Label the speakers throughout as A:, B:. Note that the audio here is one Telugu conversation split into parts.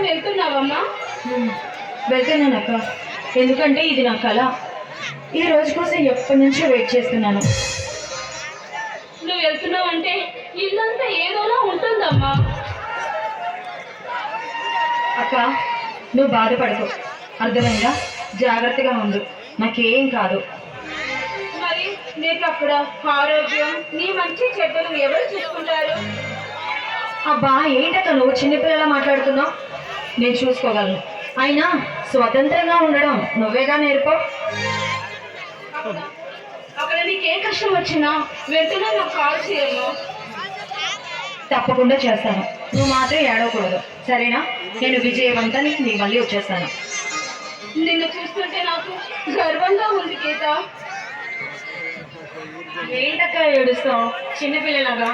A: వెళ్తున్నావమ్మా?
B: వెళ్తున్నాను అక్క. ఎందుకంటే ఇది నా కళ. ఈ రోజు కోసం ఎప్పటి నుంచో వెయిట్ చేస్తున్నాను.
A: నువ్వు వెళ్తున్నావు అంటే ఇల్లంతా ఏదోలా ఉంటుందమ్మా.
B: అక్క, నువ్వు బాధపడకు, అర్థమైందా? జాగ్రత్తగా ఉండు, నాకేం కాదు.
A: మరి నీకు అక్కడ ఆరోగ్యం, నీ మంచి చెడ్డలు ఎవరు చూసుకుంటారు?
B: అబ్బా, ఏంటక్క నువ్వు చిన్నపిల్లలా మాట్లాడుతున్నావు? నేను చూసుకోగలను. అయినా స్వతంత్రంగా ఉండడం నువ్వేగా నేర్పో.
A: అక్కడ నీకేం కష్టం వచ్చినా వెంటనే నాకు కాల్ చేయమ్మా.
B: తప్పకుండా చేస్తాను. నువ్వు మాత్రం ఏడవకూడదు, సరేనా? నేను విజయవంతానికి నీ మళ్ళీ వచ్చేస్తాను.
A: నిన్ను చూస్తుంటే నాకు గర్వంగా ఉంది గీత.
B: ఏంటక్క ఏడుస్తావు చిన్నపిల్లలాగా?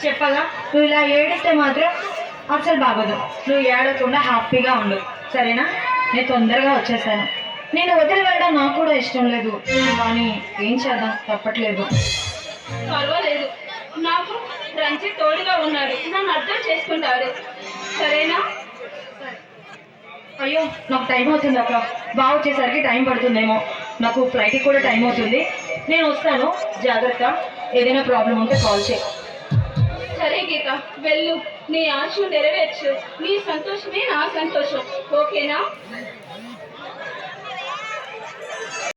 B: చెప్పగా నువ్వు ఇలా ఏడిస్తే మాత్రం అసలు బాగోదు. నువ్వు ఏడవకుండా హ్యాపీగా ఉండు, సరేనా? నేను తొందరగా వచ్చేస్తాను. నేను వదిలి వెళ్ళడం నాకు కూడా ఇష్టం లేదు, కానీ ఏం చేద్దాం, తప్పట్లేదు.
A: పర్వాలేదు, నాకు రంజిత్ తోడుగా ఉన్నాడు, నన్ను అర్థం చేసుకుంటాడు, సరేనా?
B: అయ్యో, నాకు టైం అవుతుంది అక్క. బాగా వచ్చేసరికి టైం పడుతుందేమో. నాకు ఫ్లైట్కి కూడా టైం అవుతుంది. నేను వస్తాను, జాగ్రత్త. ఏదైనా ప్రాబ్లం ఉంటే కాల్ చేయి.
A: సరే గీత, వెళ్ళు. నీ ఆశ నెరవేర్చు. నీ సంతోషమే నా సంతోషం, ఓకేనా?